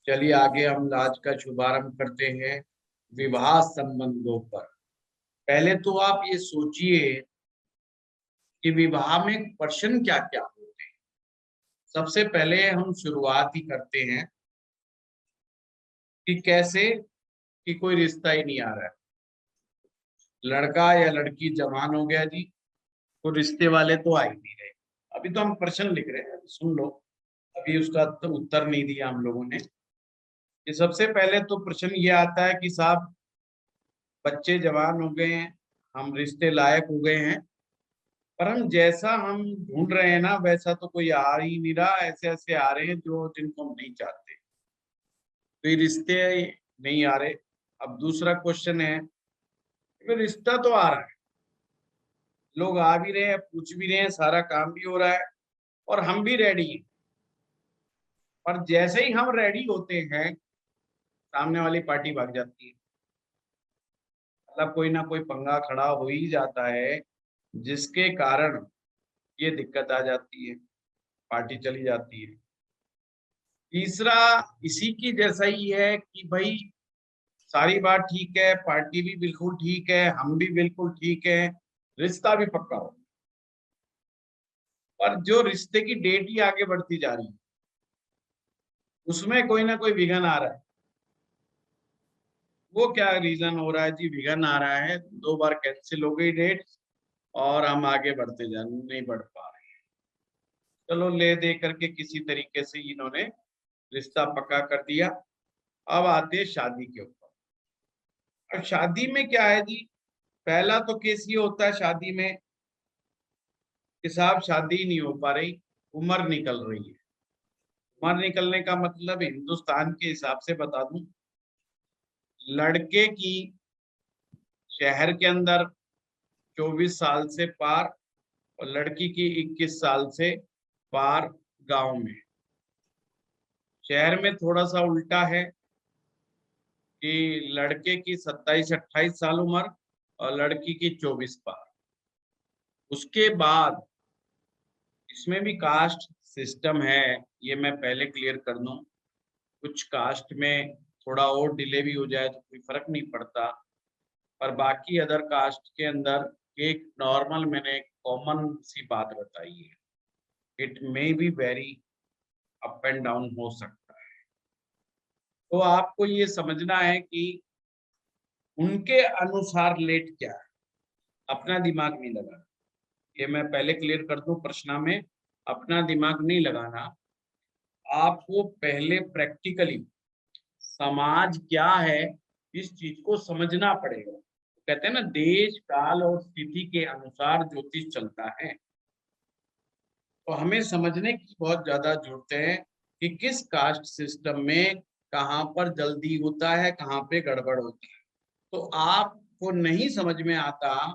चलिए आगे हम आज का शुभारंभ करते हैं विवाह संबंधों पर। पहले तो आप ये सोचिए कि विवाह में प्रश्न क्या-क्या होते हैं। सबसे पहले हम शुरुआत ही करते हैं कि कैसे कि कोई रिश्ता ही नहीं आ रहा है। लड़का या लड़की जवान हो गया जी, तो रिश्ते वाले तो आ ही नहीं रहे। अभी तो हम प्रश्न लिख रहे हैं, सुन लो। अभी उसका तो उत्तर नहीं दिया हम लोगों ने। कि सबसे पहले तो प्रश्न ये आता है कि साहब बच्चे जवान हो गए हैं, हम रिश्ते लायक हो गए हैं, पर हम जैसा हम ढूंढ रहे हैं ना वैसा तो कोई आ ही नहीं रहा। ऐसे-ऐसे आ रहे हैं जो जिनको हम नहीं चाहते। तो ये रिश्ते नहीं आ रहे। अब दूसरा क्वेश्चन है, कि रिश्ता तो आ रहा है, लोग आ भी रहे हैं, पूछ भी रहे हैं, सारा काम भी हो रहा है और हम भी रेडी हैं। पर जैसे ही हम रेडी होते हैं, सामने वाली पार्टी भाग जाती है। मतलब कोई ना कोई पंगा खड़ा हो ही जाता है, जिसके कारण ये दिक्कत आ जाती है, पार्टी चली जाती है। तीसरा इसी की जैसा ही है कि भाई सारी बात ठीक है, पार्टी भी बिल्कुल ठीक है, हम भी बिल्कुल ठीक है, रिश्ता भी पक्का हो। पर जो रिश्ते की डेट ही आगे बढ़ती जा रही है, उसमें कोई ना कोई विघ्न आ रहा है। वो क्या रीज़न हो रहा है जी, विघ्न आ रहा है, 2 बार कैंसल हो गई डेट और हम आगे बढ़ते जा नहीं बढ़ पा रहे हैं। चलो ले दे करके किसी तरीके से इन्होंने रिश्ता पक्का कर दिया। अब आते हैं शादी के ऊपर। अब शादी में क्या है जी, पहला तो केस ये होता है शादी में कि साहब शादी ही नहीं हो पा रही, उम्र निकल रही है। उम्र निकलने का मतलब हिंदुस्तान के हिसाब से बता दूं, लड़के की शहर के अंदर 24 साल से पार और लड़की की 21 साल से पार गांव में। शहर में थोड़ा सा उल्टा है कि लड़के की 27-28 साल उम्र और लड़की की 24 पार। उसके बाद इसमें भी कास्ट सिस्टम है, ये मैं पहले क्लियर कर दूं। कुछ कास्ट में थोड़ा और डिले भी हो जाए तो कोई फर्क नहीं पड़ता, पर बाकी अदर कास्ट के अंदर एक नॉर्मल मैंने कॉमन सी बात बताई है। It may be very up and down हो सकता है। तो आपको ये समझना है कि उनके अनुसार लेट क्या है, अपना दिमाग नहीं लगाना। ये मैं पहले क्लियर कर दूं प्रश्न में, अपना दिमाग नहीं लगाना। आपको पहले प्रैक्टिकली समाज क्या है, इस चीज को समझना पड़ेगा। कहते हैं ना देश काल और स्थिति के अनुसार ज्योतिष चलता है। तो हमें समझने की बहुत ज्यादा जरूरत है कि किस कास्ट सिस्टम में कहाँ पर जल्दी होता है, कहाँ पे गड़बड़ होती है। तो आपको नहीं समझ में आता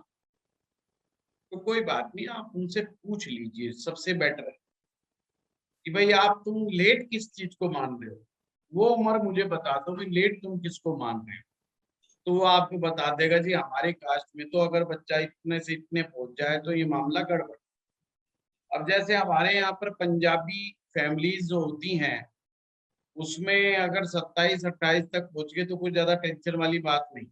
तो कोई बात नहीं, आप उनसे पूछ लीजिए, सबसे बेटर है कि भाई आप तुम लेट किस चीज को मान रहे हो, वो उम्र मुझे बता दो कि लेट तुम किसको मान रहे हो। तो वो आपको बता देगा जी हमारे कास्ट में तो अगर बच्चा इतने से इतने पहुंच जाए तो ये मामला गड़बड़। अब जैसे हमारे यहाँ पर पंजाबी फैमिलीज जो होती हैं, उसमें अगर 27-28 तक पहुंच गए तो कोई ज्यादा टेंशन वाली बात नहीं।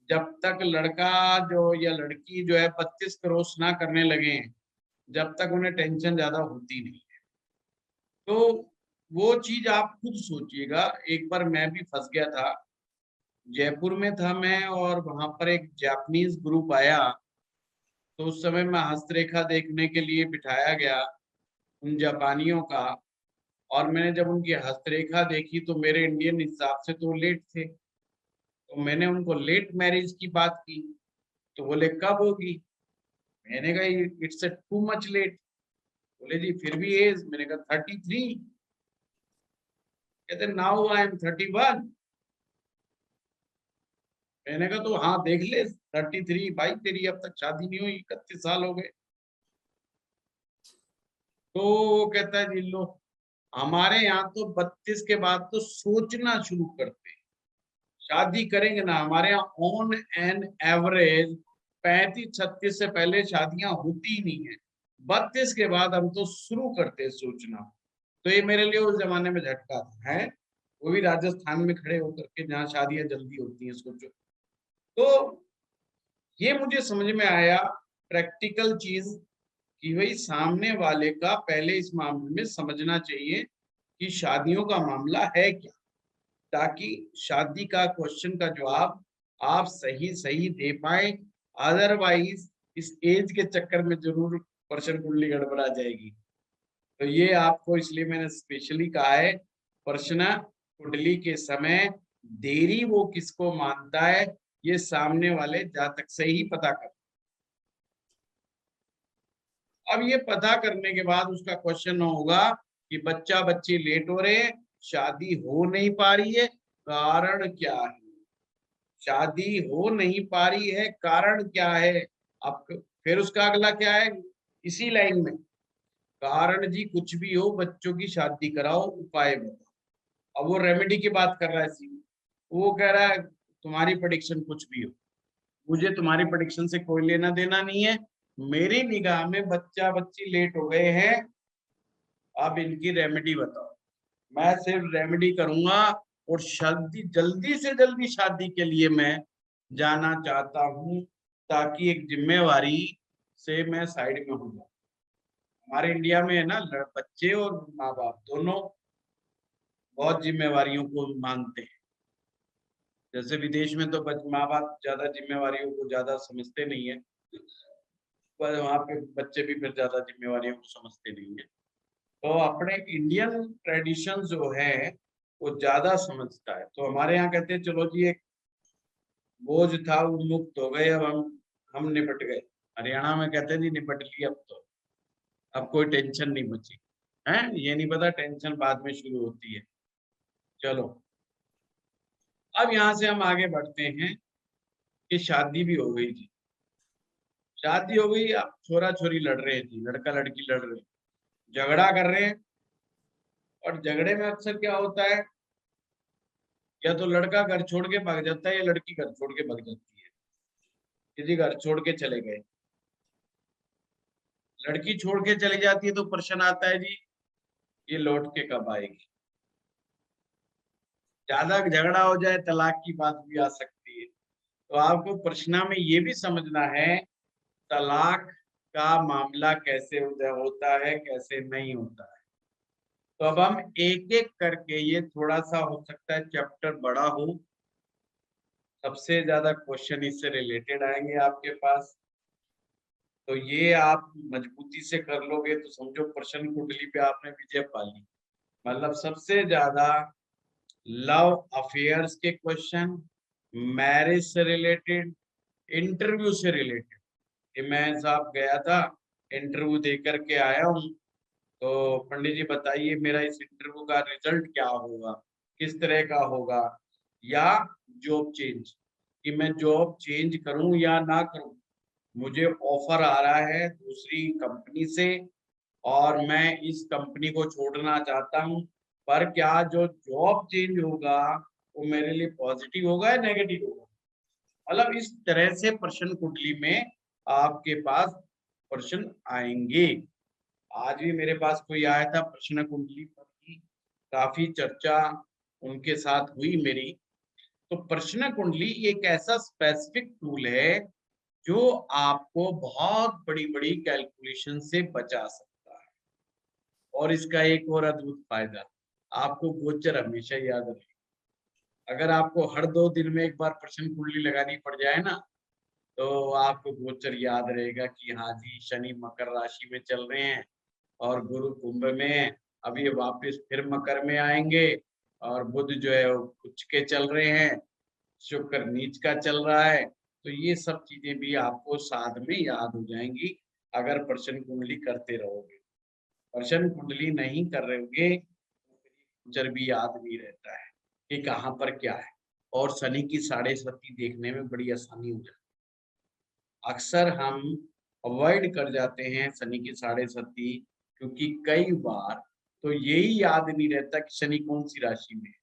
जब तक लड़का जो या लड़की जो है 32 क्रॉस ना करने लगे हैं, जब तक उन्हें टेंशन ज्यादा होती नहीं। तो वो चीज आप खुद सोचिएगा। एक बार मैं भी फंस गया था, जयपुर में था मैं और वहां पर एक जापानीज ग्रुप आया। तो उस समय मैं हस्तरेखा देखने के लिए बिठाया गया उन जापानियों का। और मैंने जब उनकी हस्तरेखा देखी तो मेरे इंडियन हिसाब से तो लेट थे। तो मैंने उनको लेट मैरिज की बात की। तो बोले कब होगी? मैंने कहा इट्स टू मच लेट। बोले जी फिर भी एज, मैंने कहा 33। कहते नाउ आई एम 31। मैंने कहा तो हाँ देख ले 33 भाई, तेरी अब तक शादी नहीं हुई, 31 साल हो गए। तो वो कहता है जी लो, हमारे यहाँ तो 32 के बाद तो सोचना शुरू करते हैं, शादी करेंगे ना। हमारे यहाँ ऑन एन एवरेज 35-36 से पहले शादियां होती ही नहीं है। 32 के बाद हम तो शुरू करते हैं सोचना। तो ये मेरे लिए उस जमाने में झटका था है। वो भी राजस्थान में खड़े होकर के, जहाँ शादियां जल्दी होती हैं, सोचो। तो ये मुझे समझ में आया प्रैक्टिकल चीज कि भाई सामने वाले का पहले इस मामले में समझना चाहिए कि शादियों का मामला है क्या, ताकि शादी का क्वेश्चन का जवाब आप सही सही दे पाए। अदरवाइज इस एज के चक्कर में जरूर प्रश्न कुंडली गड़बड़ा जाएगी। तो ये आपको इसलिए मैंने स्पेशली कहा है, प्रश्न कुंडली के समय देरी वो किसको मानता है, ये सामने वाले जातक से ही पता कर। अब ये पता करने के बाद उसका क्वेश्चन होगा कि बच्चा बच्ची लेट हो रहे हैं, शादी हो नहीं पा रही है, कारण क्या है? शादी हो नहीं पा रही है, कारण क्या है? अब फिर उसका अगला क्या है, इसी लाइन में, कारण जी कुछ भी हो, बच्चों की शादी कराओ, उपाय बताओ। अब वो रेमेडी की बात कर रहा है सी, वो कह रहा है तुम्हारी प्रेडिक्शन कुछ भी हो, मुझे तुम्हारी प्रेडिक्शन से कोई लेना देना नहीं है। मेरी निगाह में बच्चा बच्ची लेट हो गए हैं, अब इनकी रेमेडी बताओ। मैं सिर्फ रेमेडी करूंगा और शादी जल्दी से जल्दी शादी के लिए मैं जाना चाहता हूं, ताकि एक जिम्मेवारी से मैं साइड में हो जाऊं। हमारे इंडिया में है ना, बच्चे और माँ बाप दोनों बहुत जिम्मेवारियों को मानते हैं। जैसे विदेश में तो माँ बाप ज्यादा जिम्मेवारियों को ज्यादा समझते नहीं है, पर वहाँ पे बच्चे भी फिर ज्यादा जिम्मेवारियों को समझते नहीं है। तो अपने इंडियन ट्रेडिशन जो है वो ज्यादा समझता है। तो हमारे यहाँ कहते हैं चलो जी एक बोझ था वो मुक्त हो गए, अब हम निपट गए। हरियाणा में कहते हैं जी निपट लिया, अब तो अब कोई टेंशन नहीं बची है। ये नहीं पता टेंशन बाद में शुरू होती है। चलो अब यहाँ से हम आगे बढ़ते हैं कि शादी भी हो गई जी। शादी हो गई, अब छोरा छोरी लड़ रहे हैं जी, लड़का लड़की लड़ रहे हैं, झगड़ा कर रहे हैं। और झगड़े में अक्सर क्या होता है, या तो लड़का घर छोड़ के भाग जाता है या लड़की घर छोड़ के भाग जाती है। किसी घर छोड़ के चले गए, लड़की छोड़ के चली जाती है तो प्रश्न आता है जी ये लौट के कब आएगी। ज्यादा झगड़ा हो जाए तलाक की बात भी आ सकती है। तो आपको प्रश्न में ये भी समझना है तलाक का मामला कैसे होता है, कैसे नहीं होता है। तो अब हम एक एक करके, ये थोड़ा सा हो सकता है चैप्टर बड़ा हो, सबसे ज्यादा क्वेश्चन इससे रिलेटेड आएंगे आपके पास। तो ये आप मजबूती से कर लोगे तो समझो प्रश्न कुंडली पे आपने विजय पा ली। मतलब सबसे ज्यादा लव अफेयर्स के क्वेश्चन, मैरिज से रिलेटेड, इंटरव्यू से रिलेटेड। कि मैं साहब गया था, इंटरव्यू दे करके आया हूँ, तो पंडित जी बताइए मेरा इस इंटरव्यू का रिजल्ट क्या होगा, किस तरह का होगा। या जॉब चेंज, कि मैं जॉब चेंज करूं या ना करूं, मुझे ऑफर आ रहा है दूसरी कंपनी से और मैं इस कंपनी को छोड़ना चाहता हूं, पर क्या जो जॉब चेंज होगा वो मेरे लिए पॉजिटिव होगा या नेगेटिव होगा। मतलब इस तरह से प्रश्न कुंडली में आपके पास प्रश्न आएंगे। आज भी मेरे पास कोई आया था, प्रश्न कुंडली पर ही काफी चर्चा उनके साथ हुई मेरी। तो प्रश्न कुंडली एक ऐसा स्पेसिफिक टूल है जो आपको बहुत बड़ी बड़ी कैलकुलेशन से बचा सकता है। और इसका एक और अद्भुत फायदा, आपको गोचर हमेशा याद रहे। अगर आपको हर 2 दिन में एक बार प्रश्न कुंडली लगानी पड़ जाए ना, तो आपको गोचर याद रहेगा कि हाँ जी शनि मकर राशि में चल रहे हैं और गुरु कुंभ में है। अब ये वापस फिर मकर में आएंगे, और बुध जो है वो उच्च के चल रहे हैं, शुक्र नीच का चल रहा है। तो ये सब चीजें भी आपको साथ में याद हो जाएंगी अगर प्रश्न कुंडली करते रहोगे। प्रश्न कुंडली नहीं कर रहोगे तो गोचर भी याद नहीं रहता है कि कहाँ पर क्या है। और शनि की 6.5 देखने में बड़ी आसानी हो जाती है। अक्सर हम अवॉइड कर जाते हैं शनि की 6.5, क्योंकि कई बार तो यही याद नहीं रहता कि शनि कौन सी राशि में है,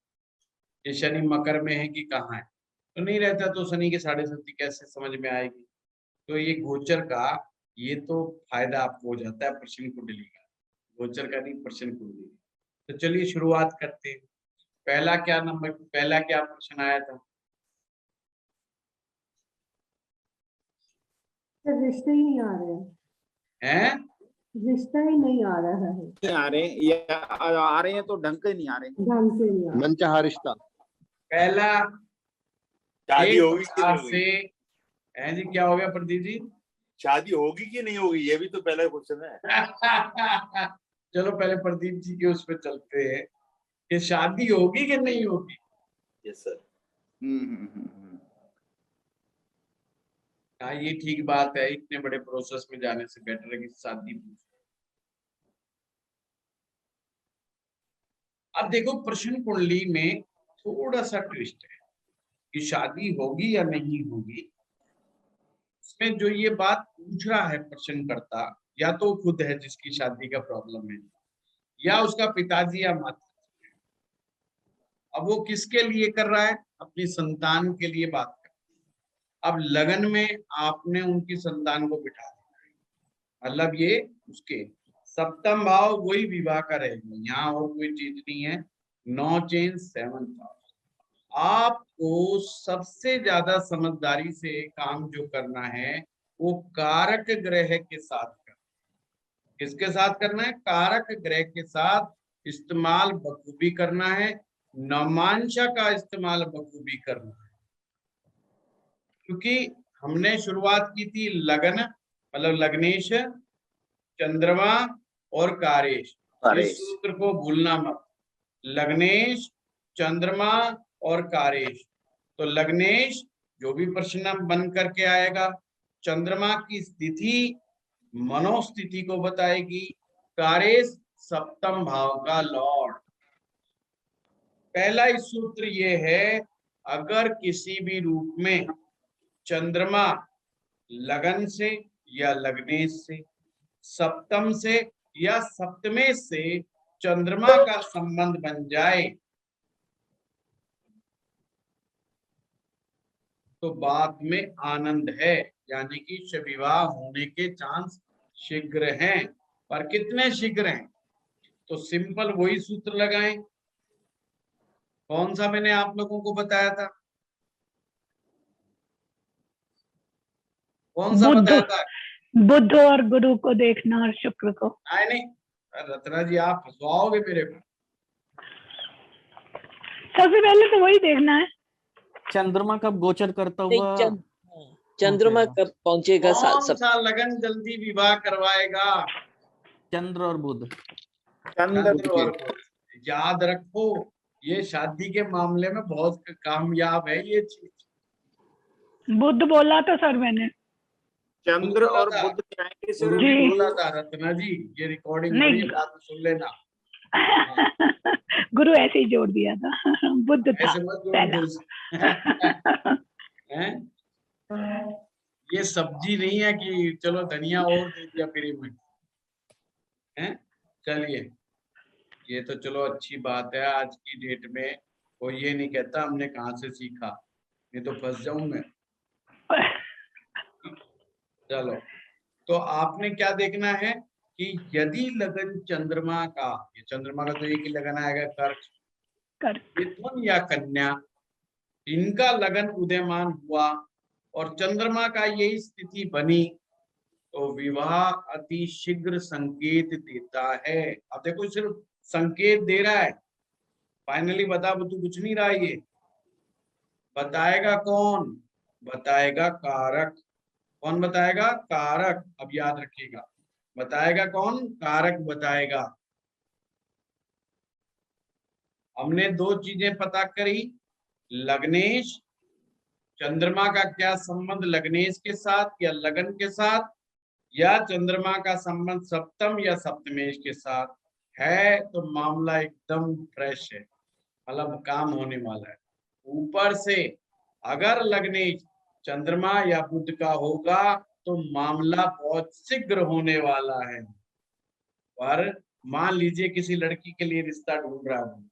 ये शनि मकर में है कि कहाँ है। तो नहीं रहता, तो शनि की 6.5 कैसे समझ में आएगी। तो ये गोचर का ये तो फायदा आपको हो जाता है प्रश्न कुंडली का, गोचर का नहीं प्रश्न कुंडली का। तो चलिए शुरुआत करते हैं। पहला क्या नंबर, पहला क्या प्रश्न आया था? रिश्ते ही नहीं आ रहे हैं, हैं? रिश्ता ही नहीं आ रहा है, नहीं आ रहे, या आ रहे हैं तो ढंग के नहीं आ रहे। ढंग से नहीं आ रहा। मनचाहा रिश्ता। पहला शादी एक होगी कि प्रकार नहीं से होगी? है जी, क्या हो गया प्रदीप जी? शादी होगी कि नहीं होगी, ये भी तो पहला क्वेश्चन है। चलो पहले प्रदीप जी के उस पर चलते हैं कि शादी होगी कि नहीं होगी। Yes sir. हाँ, ये ठीक बात है, इतने बड़े प्रोसेस में जाने से बेटर है कि शादी पूछो। अब देखो प्रश्न कुंडली में थोड़ा सा ट्विस्ट है कि शादी होगी या नहीं होगी। इसमें जो ये बात पूछ रहा है प्रश्नकर्ता, या तो खुद है जिसकी शादी का प्रॉब्लम है, या उसका पिताजी या माता। अब वो किसके लिए कर रहा है? अपनी संतान के लिए बात कर। अब लगन में आपने उनकी संतान को बिठा दिया, मतलब ये उसके सप्तम भाव वही विवाह का रहेगा, यहाँ और कोई चीज नहीं है। 9 चेंज 7 भाव। आपको सबसे ज्यादा समझदारी से काम जो करना है वो कारक ग्रह के साथ करना। किसके साथ करना है? कारक ग्रह के साथ इस्तेमाल बखूबी करना है, नवमांशा का इस्तेमाल बखूबी करना है। क्योंकि हमने शुरुआत की थी लगन, मतलब लग्नेश, चंद्रमा और कारेश। इस सूत्र को भूलना मत, लग्नेश, चंद्रमा और कारेश। तो लग्नेश जो भी प्रश्न बन करके आएगा, चंद्रमा की स्थिति मनोस्थिति को बताएगी, कारेश सप्तम भाव का लॉर्ड। पहला ही सूत्र ये है, अगर किसी भी रूप में चंद्रमा लगन से या लग्नेश से, सप्तम से या सप्तमे से चंद्रमा का संबंध बन जाए तो बाद में आनंद है, यानी कि विवाह होने के चांस शीघ्र हैं। पर कितने शीघ्र हैं? तो सिंपल वही सूत्र लगाएं। कौन सा मैंने आप लोगों को बताया था? कौन सा बताया था? बुध और गुरु को देखना और शुक्र को। नहीं, रत्ना जी आप फंसवाओगे मेरे को। सबसे पहले तो वही देखना है। चंद्रमा कब गोचर करता हुआ चंद्रमा कब पहुंचेगा? कौन सा लगन जल्दी विवाह करवाएगा? चंद्र और बुध। चंद्र और बुध। याद रखो, ये शादी के मामले में बहुत कामयाब है ये चीज। बुध बोला था सर मैंने। चंद्र और बुध क्या है गुरु ने बोला था रत्ना जी, ये रिकॉर्डिंग नहीं। बात सुन लेना। गुरु ऐसे ही जोड़ दिया था, बुध था ऐसे मत पहला। हैं? ये सब्जी नहीं है कि चलो धनिया और दे दिया फ्री में। हैं? चलिए, ये तो चलो अच्छी बात है। आज की डेट में कोई ये नहीं कहता हमने कहाँ से सीखा, नहीं तो फंस जाऊं मैं। चलो, तो आपने क्या देखना है कि यदि लगन चंद्रमा का, ये चंद्रमा का तो एक ही लगन आएगा, कर्क, मिथुन या कन्या, इनका लगन उदयमान हुआ और चंद्रमा का यही स्थिति बनी तो विवाह अति शीघ्र संकेत देता है। अब देखो सिर्फ संकेत दे रहा है, फाइनली बता तू कुछ नहीं रहा। ये बताएगा कौन? बताएगा कारक। कौन बताएगा? कारक। अब याद रखिएगा, बताएगा कौन? कारक बताएगा। हमने दो चीजें पता करी, लग्नेश, चंद्रमा का क्या संबंध लग्नेश के साथ या लगन के साथ, या चंद्रमा का संबंध सप्तम या सप्तमेश के साथ है, तो मामला एकदम फ्रेश है, मतलब काम होने वाला है। ऊपर से अगर लग्नेश चंद्रमा या बुध का होगा तो मामला बहुत शीघ्र होने वाला है। पर मान लीजिए किसी लड़की के लिए रिश्ता ढूंढ रहा हूं,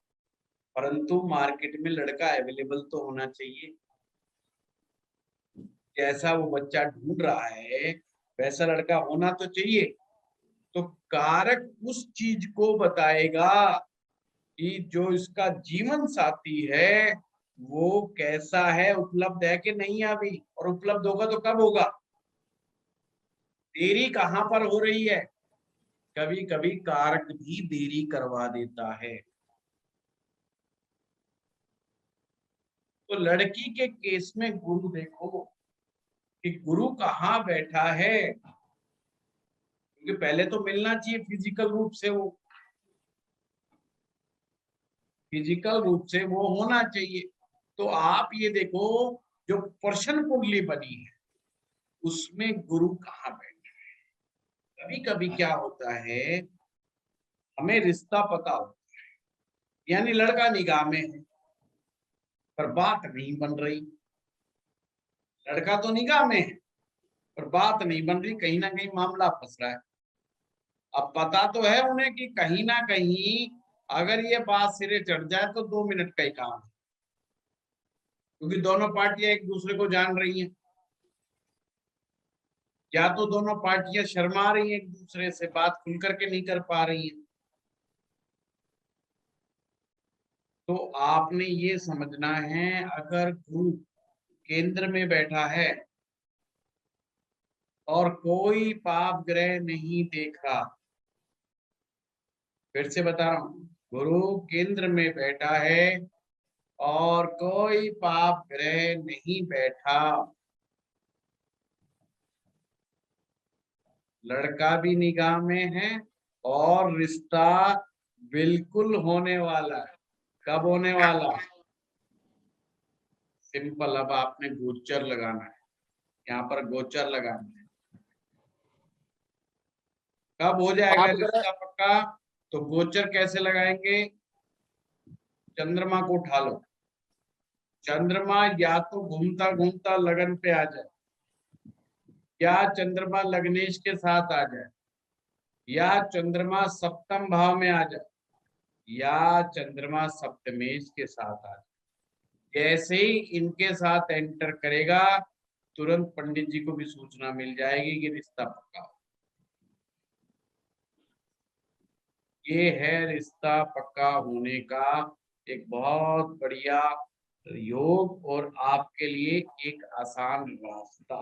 परंतु मार्केट में लड़का अवेलेबल तो होना चाहिए। जैसा वो बच्चा ढूंढ रहा है वैसा लड़का होना तो चाहिए। तो कारक उस चीज को बताएगा कि जो इसका जीवन साथी है वो कैसा है, उपलब्ध है कि नहीं है अभी, और उपलब्ध होगा तो कब होगा। देरी कहाँ पर हो रही है, कभी कभी कारक भी देरी करवा देता है। तो लड़की के केस में गुरु देखो कि गुरु कहाँ बैठा है, क्योंकि पहले तो मिलना चाहिए फिजिकल रूप से, वो फिजिकल रूप से वो होना चाहिए। तो आप ये देखो जो पर्शन कुंडली बनी है उसमें गुरु कहाँ बैठा है। कभी कभी क्या होता है, हमें रिश्ता पता होता है, यानी लड़का निगाह में है पर बात नहीं बन रही, लड़का तो निगाह में है पर बात नहीं बन रही, कहीं ना कहीं मामला फंस रहा है। अब पता तो है उन्हें कि कहीं ना कहीं अगर ये बात सिरे चढ़ जाए तो 2 मिनट का ही काम है, क्योंकि दोनों पार्टियां एक दूसरे को जान रही हैं, या तो दोनों पार्टियां शर्मा रही हैं, एक दूसरे से बात खुल करके नहीं कर पा रही हैं। तो आपने ये समझना है, अगर गुरु केंद्र में बैठा है और कोई पाप ग्रह नहीं देख रहा, फिर से बता रहा हूं, गुरु केंद्र में बैठा है और कोई पाप ग्रह नहीं बैठा, लड़का भी निगाह में है और रिश्ता बिल्कुल होने वाला है। कब होने वाला? सिंपल, अब आपने गोचर लगाना है, यहाँ पर गोचर लगाना है। कब हो जाएगा रिश्ता पक्का? तो गोचर कैसे लगाएंगे? चंद्रमा को उठा लो, चंद्रमा या तो घूमता घूमता लगन पे आ जाए, या चंद्रमा लग्नेश के साथ आ जाए, या चंद्रमा सप्तम भाव में आ जाए, या चंद्रमा सप्तमेश के साथ आ जाए। जैसे ही इनके साथ एंटर करेगा तुरंत पंडित जी को भी सूचना मिल जाएगी कि रिश्ता पक्का। ये है रिश्ता पक्का होने का एक बहुत बढ़िया योग और आपके लिए एक आसान रास्ता।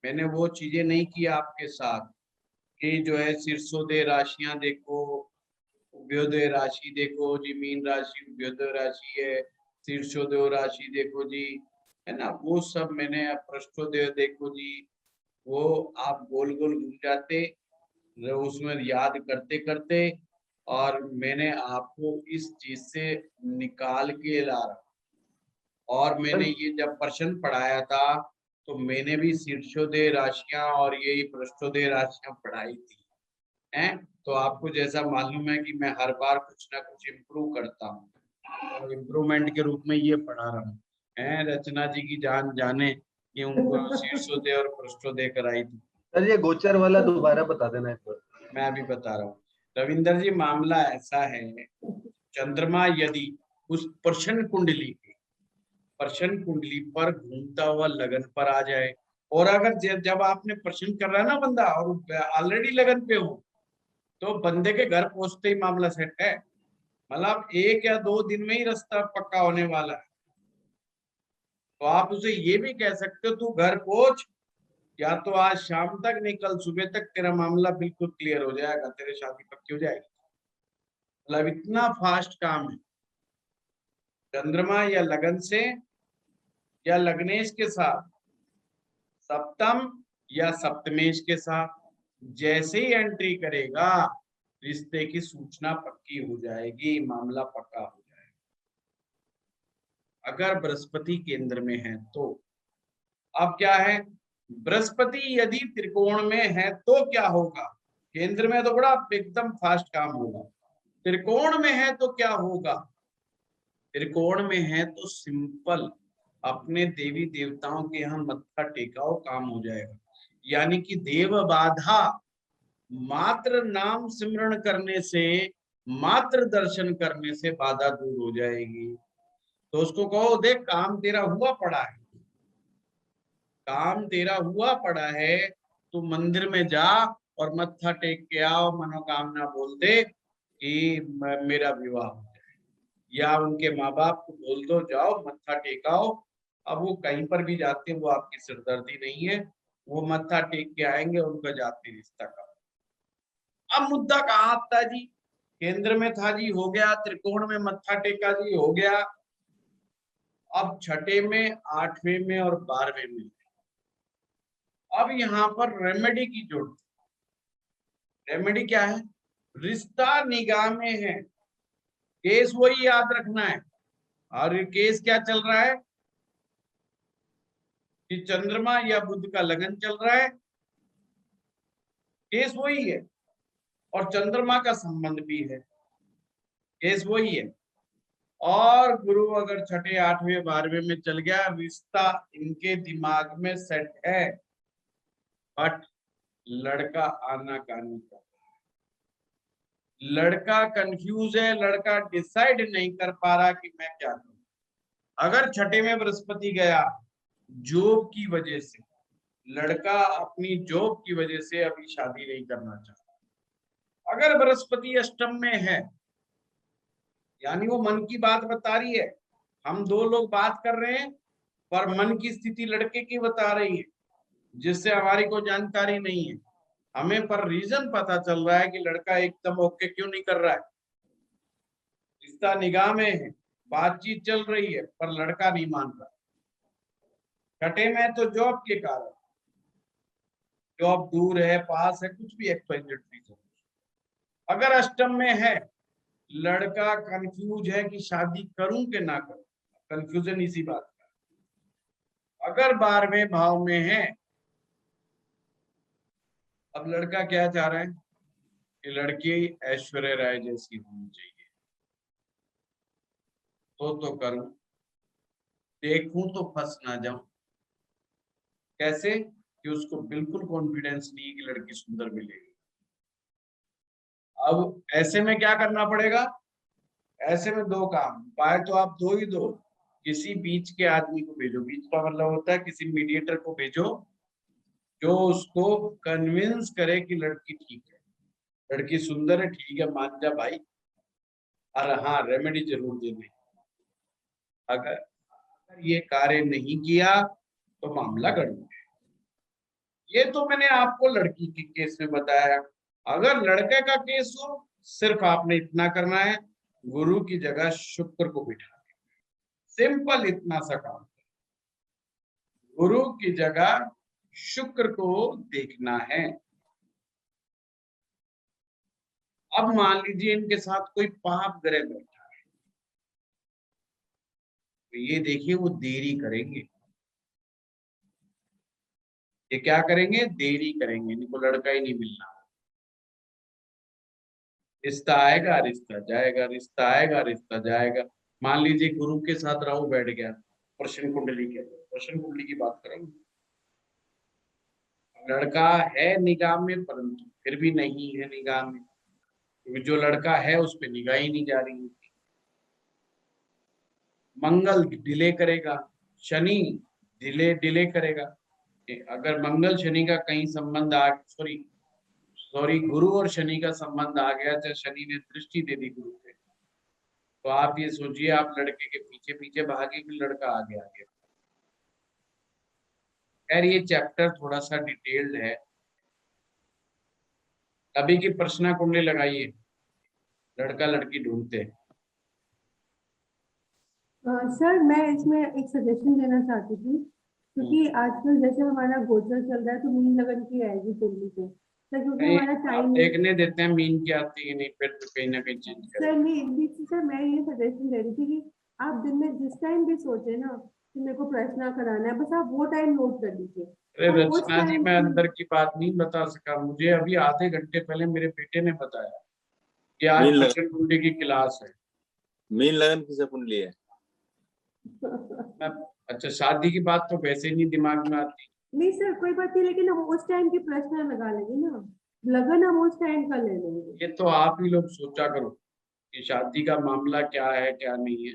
मैंने वो चीजें नहीं की आपके साथ कि जो है शीर्षोदय राशियां देखो, उभयोदय राशि देखो जी, मीन राशि उभयोदय राशि है, शीर्षोदय राशि देखो जी, है ना, वो सब मैंने, पृष्ठोदय देखो जी, वो आप गोल गोल घूम जाते उसमें याद करते करते, और मैंने आपको इस चीज से निकाल के ला रहा। और मैंने ये जब प्रश्न पढ़ाया था तो मैंने भी शीर्षोदय राशियां और यही पृष्ठोदय राशियां पढ़ाई थी, हैं। तो आपको जैसा मालूम है कि मैं हर बार कुछ ना कुछ इम्प्रूव करता हूँ, और इम्प्रूवमेंट के रूप में ये पढ़ा रहा हूँ। रचना जी की जान जाने कि उनको शीर्षोदय और पृष्ठोदय कराई थी। सर ये गोचर वाला दोबारा बता देना एक बार। मैं अभी बता रहा हूँ रविंदर जी, मामला ऐसा है, चंद्रमा यदि उस प्रश्न कुंडली पर घूमता हुआ लगन पर आ जाए, और अगर जब आपने प्रश्न कर रहा है ना बंदा और ऑलरेडी लगन पे हो, तो बंदे के घर पहुंचते ही मामला सेट है, मतलब 1 या 2 दिन में ही रास्ता पक्का होने वाला है। तो आप उसे ये भी कह सकते हो तू घर पहुंच, या तो आज शाम तक नहीं कल सुबह तक तेरा मामला बिल्कुल क्लियर हो जाएगा, तेरे शादी पक्की हो जाएगी। मतलब इतना फास्ट काम है। चंद्रमा या लगन से या लग्नेश के साथ, सप्तम या सप्तमेश के साथ जैसे ही एंट्री करेगा रिश्ते की सूचना पक्की हो जाएगी, मामला पक्का हो जाएगा। अगर बृहस्पति केंद्र में है तो अब क्या है, बृहस्पति यदि त्रिकोण में है तो क्या होगा? केंद्र में तो बड़ा एकदम फास्ट काम होगा, त्रिकोण में है तो क्या होगा? त्रिकोण में है तो सिंपल, अपने देवी देवताओं के यहाँ मत्था टेकाओ, काम हो जाएगा। यानी कि देव बाधा, मात्र नाम सिमरण करने से, मात्र दर्शन करने से बाधा दूर हो जाएगी। तो उसको कहो देख काम तेरा हुआ पड़ा है, काम तेरा हुआ पड़ा है, तू मंदिर में जा और मत्था टेक के आओ, मनोकामना बोल दे कि मेरा विवाह हो जाए, या उनके माँ बाप को बोल दो जाओ मत्था टेकाओ। अब वो कहीं पर भी जाते हैं, वो आपकी सिरदर्दी नहीं है, वो मत्था टेक के आएंगे, उनका जाति रिश्ता का। अब मुद्दा कहाँ था जी? केंद्र में था जी, हो गया। त्रिकोण में मत्था टेका जी, हो गया। अब छठे में, आठवें में और 12वें में अब यहाँ पर रेमेडी की जरूरत। रेमेडी क्या है? रिश्ता निगाह में है, केस वही याद रखना है। और ये केस क्या चल रहा है कि चंद्रमा या बुध का लगन चल रहा है, केस वही है। और चंद्रमा का संबंध भी है, केस वही है। और गुरु अगर छठे, आठवें, 12वें में चल गया, रिश्ता इनके दिमाग में सेट है, बट लड़का आनाकानी कर, लड़का कंफ्यूज है, लड़का डिसाइड नहीं कर पा रहा कि मैं क्या करूं। अगर छठे में बृहस्पति गया जॉब की वजह से, लड़का अपनी जॉब की वजह से अभी शादी नहीं करना चाहता। अगर बृहस्पति अष्टम में है, यानी वो मन की बात बता रही है, हम दो लोग बात कर रहे हैं पर मन की स्थिति लड़के की बता रही है, जिससे हमारी कोई जानकारी नहीं है हमें, पर रीजन पता चल रहा है कि लड़का एकदम ओके क्यों नहीं कर रहा है। रिश्ता निगाह में है, बातचीत चल रही है, पर लड़का नहीं मान रहा। छठे में तो जॉब के कारण, जॉब दूर है, पास है, कुछ भी एक्सपेंडेड रीजन। अगर अष्टम में है, लड़का कंफ्यूज है कि शादी करूं कि ना करूं, कंफ्यूजन इसी बात का। अगर 12वें भाव में है, अब लड़का क्या चाह रहा है कि लड़की ऐश्वर्या राय जैसी होनी चाहिए, तो करूं, देखूं तो फंस ना जाऊं। कैसे? कि उसको बिल्कुल कॉन्फिडेंस नहीं है कि लड़की सुंदर मिलेगी। अब ऐसे में क्या करना पड़ेगा? ऐसे में दो काम, पाए तो आप दो ही दो, किसी बीच के आदमी को भेजो। बीच का मतलब होता है किसी मीडिएटर को भेजो जो उसको कन्विंस करे कि लड़की ठीक है, लड़की सुंदर है, ठीक है, मान जा भाई, और हाँ रेमेडी जरूर देनी। अगर ये कार्य नहीं किया तो मामला गड़बड़ है। ये तो मैंने आपको लड़की के केस में बताया। अगर लड़के का केस हो, सिर्फ आपने इतना करना है, गुरु की जगह शुक्र को बिठा देना, सिंपल इतना सा काम। गुरु की जगह शुक्र को देखना है। अब मान लीजिए इनके साथ कोई पाप ग्रह बैठा है, तो ये देखिए वो देरी करेंगे। ये क्या करेंगे? देरी करेंगे, इनको लड़का ही नहीं मिलना। रिश्ता आएगा, रिश्ता जाएगा, रिश्ता आएगा, रिश्ता जाएगा। मान लीजिए गुरु के साथ राहु बैठ गया, प्रश्न कुंडली के, प्रश्न कुंडली की बात करेंगे, लड़का है निगाह में परंतु फिर भी नहीं है निगाह में, क्योंकि जो लड़का है उस पर निगाह ही नहीं जा रही। मंगल डिले करेगा, शनि डिले करेगा। अगर मंगल शनि का कहीं संबंध आ, सॉरी गुरु और शनि का संबंध आ गया, चाहे शनि ने दृष्टि दे दी गुरु पे, तो आप ये सोचिए आप लड़के के पीछे पीछे भागे कि लड़का आगे आगे। खैर ये चैप्टर थोड़ा सा डिटेल्ड है। अभी की प्रश्न कुंडली लगाइए, लड़का लड़की ढूंढते हैं। सर मैं इसमें एक सजेशन देना चाहती थी, क्योंकि आजकल जैसे हमारा गोचर चल रहा है तो मीन लगन की आएगी कुंडली पे, सर क्योंकि हमारा आप टाइम देखने देते हैं मीन की आती है नहीं, फिर तो कहीं ना कहीं चेंज करें। सर मैं ये सजेशन दे रही थी कि आप दिन में जिस टाइम भी सोचे ना कि मेरे को प्रश्न कराना है, बस आप वो टाइम नोट कर लीजिए। अरे रचना जी, मैं अंदर की बात नहीं बता सका, मुझे अभी आधे घंटे पहले मेरे बेटे ने बताया कि आज प्रश्न कुंडली की क्लास है। मीन लगन किसे कुंडली है? नहीं अच्छा, शादी की बात तो वैसे नहीं दिमाग में आती। सर कोई बात नहीं, लेकिन हम उस टाइम की प्रश्न लगा लेंगे ना, लगन हम उस टाइम का ले लेंगे। ये तो आप ही लोग सोचा करो कि शादी का मामला क्या है क्या नहीं है।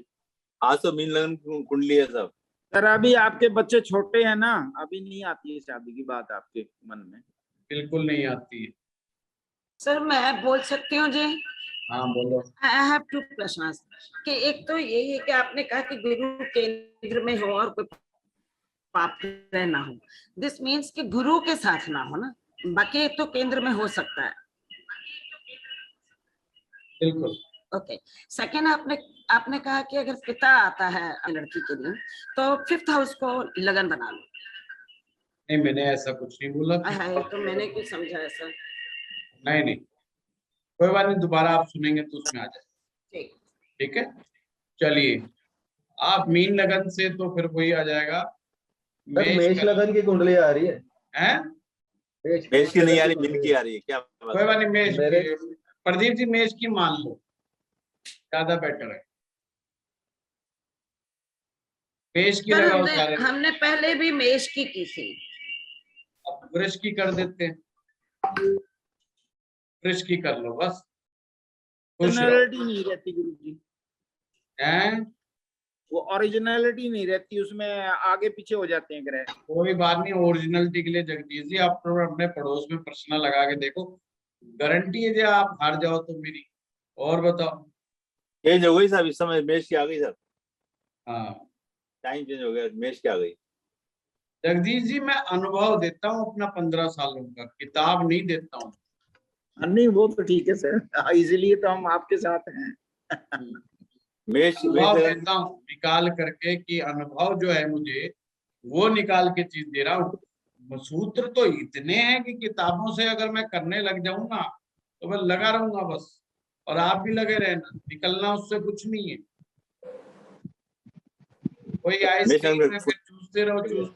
आज तो मीन लगन की कुंडली है सब। सर अभी आपके बच्चे छोटे हैं ना, अभी नहीं आती है शादी की बात आपके मन में। बिल्कुल नहीं आती है। सर मैं बोल सकती हूँ जी? हाँ बोलो। आई हैव टू प्रश्न कि एक तो यही है कि आपने कहा कि गुरु केंद्र में हो और कोई पाप ग्रह ना हो, दिस मीन्स कि गुरु के साथ ना हो ना, बाकी तो केंद्र में हो सकता है। बिल्कुल। ओके। सेकेंड, आपने कहा कि अगर पिता आता है लड़की के लिए तो 5th हाउस को लगन बना लो। नहीं, मैंने ऐसा कुछ नहीं बोला। है तो मैंने कुछ समझा ऐसा। नहीं, कोई बात नहीं, दोबारा आप सुनेंगे तो उसमें आ जाए। ठीक। ठीक है, चलिए। आप मीन लगन से तो फिर वही आ जाएगा। सर मेष लगन की कुंडली आ रही है। हैं? मेष की नहीं आ रही, मीन की आ रही है क्या? कोई बात नहीं, मेष मेरे- की। प्रदीप जी मेष की मान लो, ज्यादा बेटर है। मेष की सर लगाओ सारे। हमने पहले भी मेष की थी। अब वृष की कर देते हैं। वृष की कर लो बस। खुश रहो। ओरिजिनलिटी नहीं रहती गुरुजी, हैं? वो ओरिजिनलिटी नहीं रहती, उसमें आगे पीछे हो जाते हैं ग्रह। कोई बात नहीं, ओरिजिनलिटी के लिए जगदीश जी आप तो अपने पड़ोस में प्रश्न लगा के देखो, गारंटी है जो आप हार जाओ तो मेरी। और बताओ। चेंज हो गई साहब, इस समय मेष की आ गई सर, हाँ टाइम चेंज हो गया, मेष की आ गई। जगदीश जी, मैं अनुभव देता हूँ अपना 15 सालों का, किताब नहीं देता हूँ। नहीं वो तो ठीक है सर, इसीलिए तो हम आपके साथ हैं। मेष अनुभव मेष देता हूँ निकाल करके, कि अनुभव जो है मुझे वो निकाल के चीज दे रहा हूँ। सूत्र तो इतने हैं कि किताबों से अगर मैं करने लग जाऊं ना तो मैं लगा रहूंगा बस, और आप भी लगे रहना, निकलना उससे कुछ नहीं है। कोई आइसक्रीम में फिर चूसते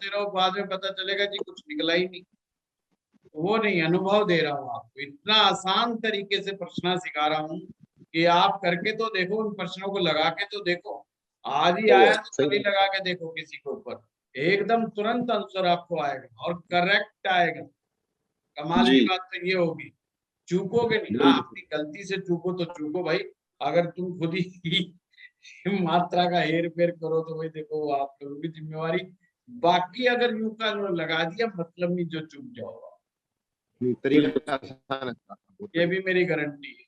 रहो, बाद में पता चलेगा जी कुछ निकला ही नहीं। वो नहीं, अनुभव दे रहा हूँ आपको, इतना आसान तरीके से प्रश्न सिखा रहा हूँ कि आप करके तो देखो, उन प्रश्नों को लगा के तो देखो। आज ही आया तो कभी लगा के देखो किसी के ऊपर, एकदम तुरंत आंसर आपको आएगा और करेक्ट आएगा। कमाल की बात तो ये होगी, चूकोगे नहीं। हाँ, अपनी गलती से चूको तो चूको भाई, अगर तुम खुद ही मात्रा का हेर फेर करो तो भाई देखो वो आप लोगों की जिम्मेवारी। बाकी अगर यूं का लगा दिया मतलब नहीं, जो चूक जाओ, तरीका आसान है। ये भी मेरी गारंटी है।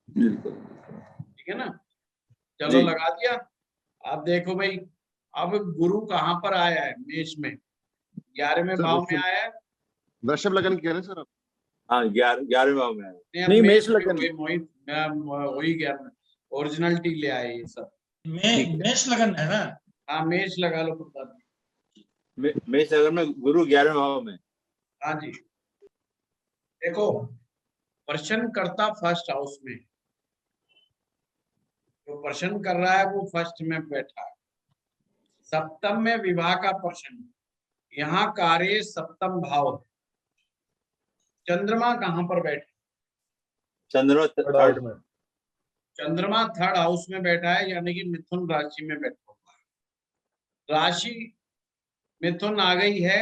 ठीक है ना, चलो लगा दिया। अब देखो भाई, अब गुरु कहाँ पर आया है? मेष में, 11वें भाव में आया है। वृषभ लगन की कह रहे हैं सर आप? हाँ 11वें भाव में है। नहीं, मेष लगन। मोहित वही 11वें ओरिजिनलिटी ले आए ये सब। मेष लगन है ना? हाँ मेष लगा लो प्रताप जी। मेष लगन में गुरु 11वें भाव में। हाँ जी, देखो प्रश्न करता फर्स्ट हाउस में, जो प्रश्न कर रहा है वो फर्स्ट में बैठा है। सप्तम में विवाह का प्रश्न, यहाँ कार्य सप्तम भाव। चंद्रमा कहाँ पर बैठे? चंद्रमा थर्ड में। चंद्रमा थर्ड हाउस में बैठा है, यानी कि मिथुन राशि में बैठा हुआ है। राशि मिथुन आ गई है,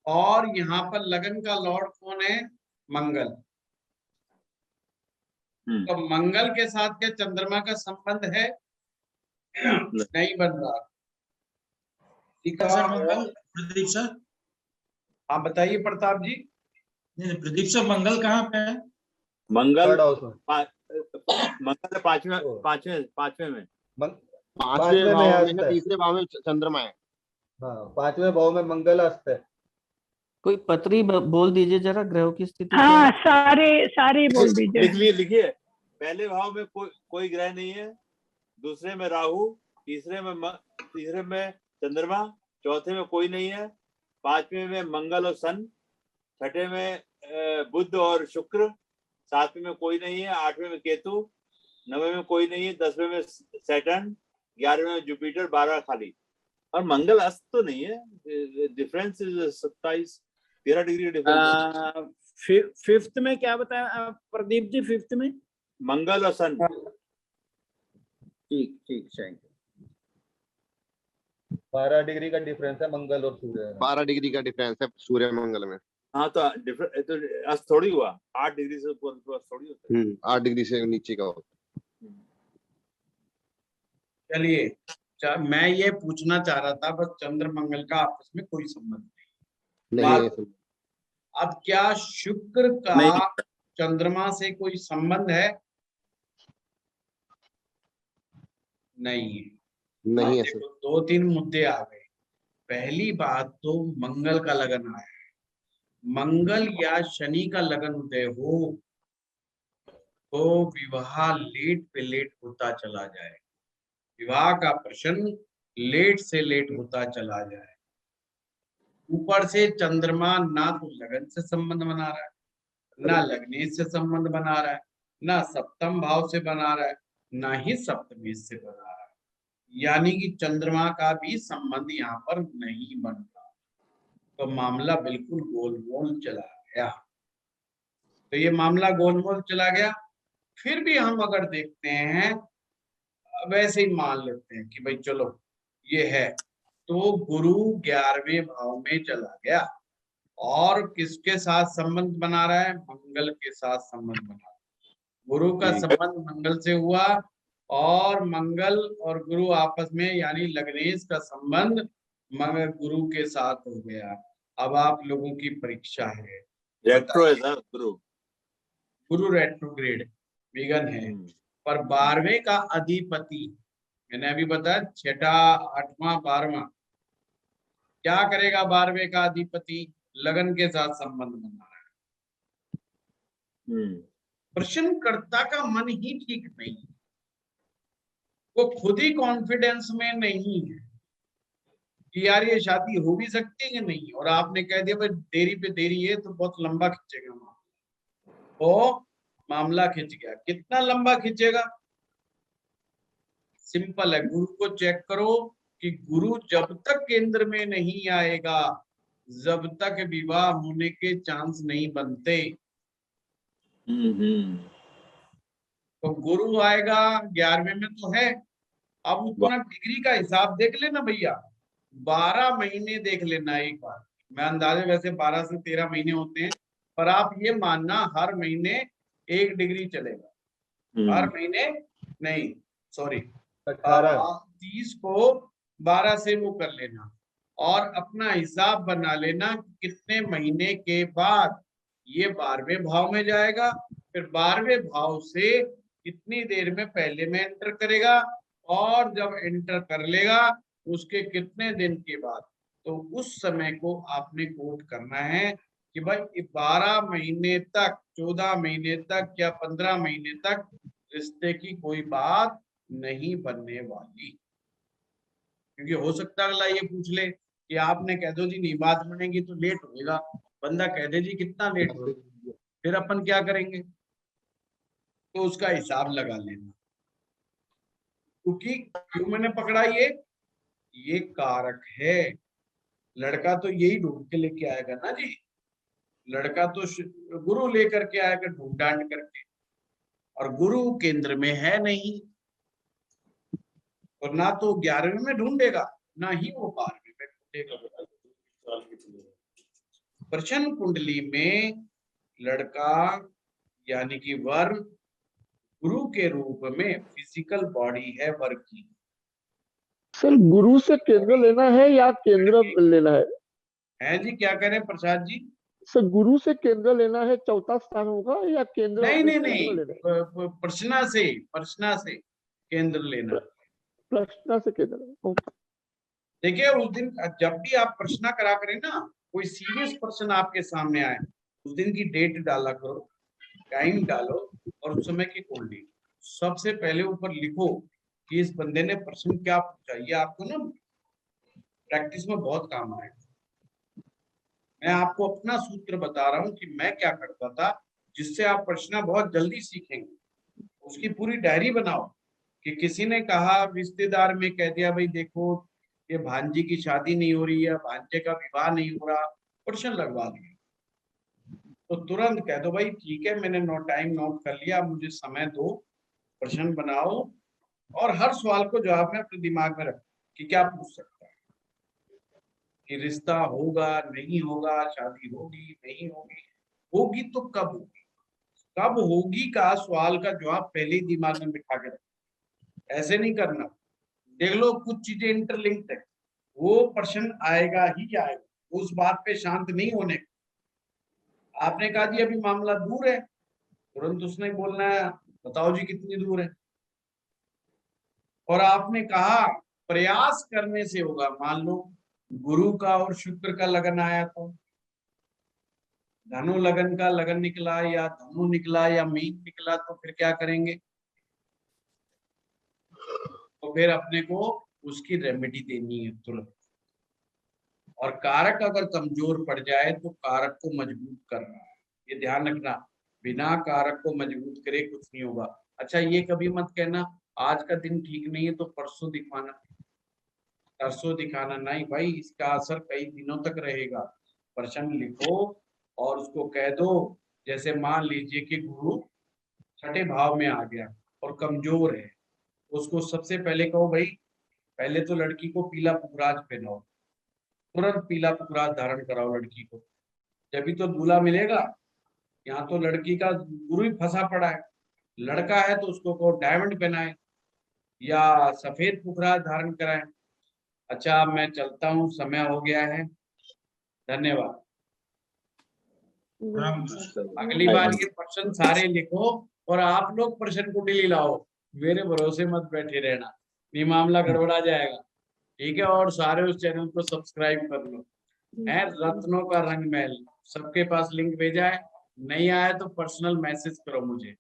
और यहाँ पर लगन का लॉर्ड कौन है? मंगल। तो मंगल के साथ क्या चंद्रमा का संबंध है? नहीं बन रहा। सर मंगल, प्रदीप सर। हाँ बताइए प्रताप जी। नहीं प्रदीप सर, मंगल कहाँ पे है? मंगल मंगल पांचवें में। पांचवें भाव में है, तीसरे भाव में चंद्रमा है। हाँ 5वें भाव में मंगल अस्त है। कोई पत्री बोल दीजिए जरा, ग्रहों की स्थिति क्या हाँ है? सारे बोल दीजिए। लिखिए। पहले भाव में कोई ग्रह नहीं है, दूसरे में राहु, तीसरे में चंद्रमा, चौथे में कोई नहीं है, पांचवें में मंगल और सन, छठे में बुध और शुक्र, सातवें में कोई नहीं है, आठवें में केतु, नवे में कोई नहीं है, 10वें में सैटर्न, 11वें में जुपिटर, 12 खाली। और मंगल अस्त तो नहीं है। Difference 13 degree difference. फिफ्थ में क्या बताया प्रदीप जी? फिफ्थ में मंगल और सन। ठीक थैंक यू। 12 डिग्री का डिफरेंस है मंगल और सूर्य। 12 डिग्री का डिफरेंस है सूर्य मंगल में। हाँ तो अस्त थोड़ी हुआ, 8 डिग्री से ऊपर थोड़ी होता है। 8 डिग्री से नीचे का होता है। चलिए, मैं ये पूछना चाह रहा था बस, चंद्र मंगल का आपस में कोई संबंध नहीं। अब क्या शुक्र का नहीं। चंद्रमा से कोई संबंध है? नहीं है। नहीं है देखो, सर। 2-3 मुद्दे आ गए। पहली बात तो मंगल का लगन आया है। मंगल या शनि का लगन उदय हो तो विवाह लेट पे लेट होता चला जाए, विवाह का प्रश्न लेट से लेट होता चला जाए। ऊपर से चंद्रमा ना तो लगन से संबंध बना रहा है, ना लग्नेश से संबंध बना रहा है, ना सप्तम भाव से बना रहा है, ना ही सप्तमी से बना रहा है। यानी कि चंद्रमा का भी संबंध यहाँ पर नहीं बन रहा, तो मामला बिल्कुल गोलमोल चला गया। तो ये मामला गोलमोल चला गया। फिर भी हम अगर देखते हैं, वैसे ही मान लेते हैं कि भाई चलो ये है, तो गुरु 11वें भाव में चला गया और किसके साथ संबंध बना रहा है? मंगल के साथ संबंध बना रहा है। गुरु का संबंध मंगल से हुआ और मंगल और गुरु आपस में, यानी लग्नेश का संबंध मगर गुरु के साथ हो गया। अब आप लोगों की परीक्षा है। रेट्रो है सर गुरु। गुरु रेट्रोग्रेड विघन है, पर 12वें का अधिपति, मैंने अभी बताया 6वां 8वां 12वां, क्या करेगा? 12वें का अधिपति लगन के साथ संबंध बना रहा है। प्रश्नकर्ता का मन ही ठीक नहीं है, वो खुद ही कॉन्फिडेंस में नहीं है कि यार ये शादी हो भी सकती है कि नहीं, और आपने कह दिया भाई देरी पे देरी है तो बहुत लंबा खींचेगा मामला। तो मामला खिंच गया। कितना लंबा खींचेगा? सिंपल है, गुरु को चेक करो कि गुरु जब तक केंद्र में नहीं आएगा, जब तक विवाह होने के चांस नहीं बनते। तो गुरु आएगा 11वें में तो है। अब उतना डिग्री का हिसाब देख लेना भैया, 12 महीने देख लेना एक बार। मैं अंदाजे वैसे 12 से 13 महीने होते हैं, पर आप ये मानना हर महीने 1 डिग्री चलेगा। हर महीने नहीं, सॉरी 30 को 12 से वो कर लेना और अपना हिसाब बना लेना कितने महीने के बाद ये 12वें भाव में जाएगा, फिर 12वें भाव से कितनी देर में पहले में एंटर करेगा, और जब एंटर कर लेगा उसके कितने दिन के बाद। तो उस समय को आपने कोट करना है कि भाई 12 महीने तक, 14 महीने तक या 15 महीने तक रिश्ते की कोई बात नहीं बनने वाली। क्योंकि हो सकता है अगला ये पूछ ले कि आपने कह दो जी नहीं बात बनेगी तो लेट होएगा, बंदा कह दे जी कितना लेट होगा, फिर अपन क्या करेंगे? तो उसका हिसाब लगा लेना। क्योंकि क्यों मैंने पकड़ा ये कारक है। लड़का तो यही ढूंढ के लेके आएगा ना जी, लड़का तो गुरु लेकर के आएगा ढूंढ डांड करके, और गुरु केंद्र में है नहीं, और ना तो 11वें में ढूंढेगा ना ही वो 12वें में ढूंढेगा। प्रश्न कुंडली में लड़का यानी कि वर गुरु के रूप में फिजिकल बॉडी है वर की। सर गुरु से केंद्र लेना है या केंद्र लेना है जी? क्या कह रहे हैं प्रसाद जी? सर गुरु से केंद्र लेना है, चौथा स्थान होगा या केंद्र? नहीं, प्रश्ना से केंद्र लेना। प्रश्न से केंद्र। देखिए उस दिन जब भी आप प्रश्न करा करें ना, कोई सीरियस प्रश्न आपके सामने आए, उस दिन की डेट डाला करो, टाइम डालो और उस समय की कुंडली सबसे पहले ऊपर लिखो कि इस बंदे ने प्रश्न क्या पूछा। ये आपको ना प्रैक्टिस में बहुत काम आएगा। मैं आपको अपना सूत्र बता रहा हूँ कि मैं क्या करता था, जिससे आप प्रश्न बहुत जल्दी सीखेंगे। उसकी पूरी डायरी बनाओ कि किसी ने कहा, रिश्तेदार में कह दिया भाई देखो ये भांजी की शादी नहीं हो रही है, भांजे का विवाह नहीं हो रहा, प्रश्न लगवा दिया, तो तुरंत कह दो भाई ठीक है मैंने टाइम नोट कर लिया, मुझे समय दो, प्रश्न बनाओ और हर सवाल को जवाब में अपने दिमाग में रखो कि क्या पूछ सकता है, कि रिश्ता होगा नहीं होगा, शादी होगी नहीं होगी, होगी तो कब होगी, कब होगी का सवाल का जवाब पहले ही दिमाग में बिठा के रखो। ऐसे नहीं करना, देख लो कुछ चीजें इंटरलिंक्ड है, वो प्रश्न आएगा ही आएगा, उस बात पे शांत नहीं होने। आपने कहा जी अभी मामला दूर है, तुरंत उसने बोलना है बताओ जी कितनी दूर है। और आपने कहा प्रयास करने से होगा। मान लो गुरु का और शुक्र का लगन आया तो धनु लगन का लगन निकला या धनु निकला या मीन निकला, तो फिर क्या करेंगे? तो फिर अपने को उसकी रेमेडी देनी है तुरंत। और कारक अगर कमजोर पड़ जाए तो कारक को मजबूत करना है, ये ध्यान रखना। बिना कारक को मजबूत करे कुछ नहीं होगा। अच्छा ये कभी मत कहना आज का दिन ठीक नहीं है तो परसों दिखवाना, परसों दिखाना नहीं भाई, इसका असर कई दिनों तक रहेगा। प्रश्न लिखो और उसको कह दो। जैसे मान लीजिए कि गुरु छठे भाव में आ गया और कमजोर है, उसको सबसे पहले कहो भाई पहले तो लड़की को पीला पुखराज पहनाओ, तुरंत पीला पुखराज धारण कराओ लड़की को, जब तो दूल्हा मिलेगा। यहाँ तो लड़की का गुरु ही फंसा पड़ा है, लड़का है तो उसको कहो डायमंड पहनाए या सफेद पुखराज धारण कराए। अच्छा मैं चलता हूँ, समय हो गया है, धन्यवाद। अगली बार ये प्रश्न सारे लिखो और आप लोग प्रश्न कुंडली लाओ, मेरे भरोसे मत बैठे रहना, ये मामला गड़बड़ा जाएगा। ठीक है, और सारे उस चैनल को सब्सक्राइब कर लो। है रत्नों का रंग महल, सबके पास लिंक भेजा है, नहीं आया तो पर्सनल मैसेज करो मुझे।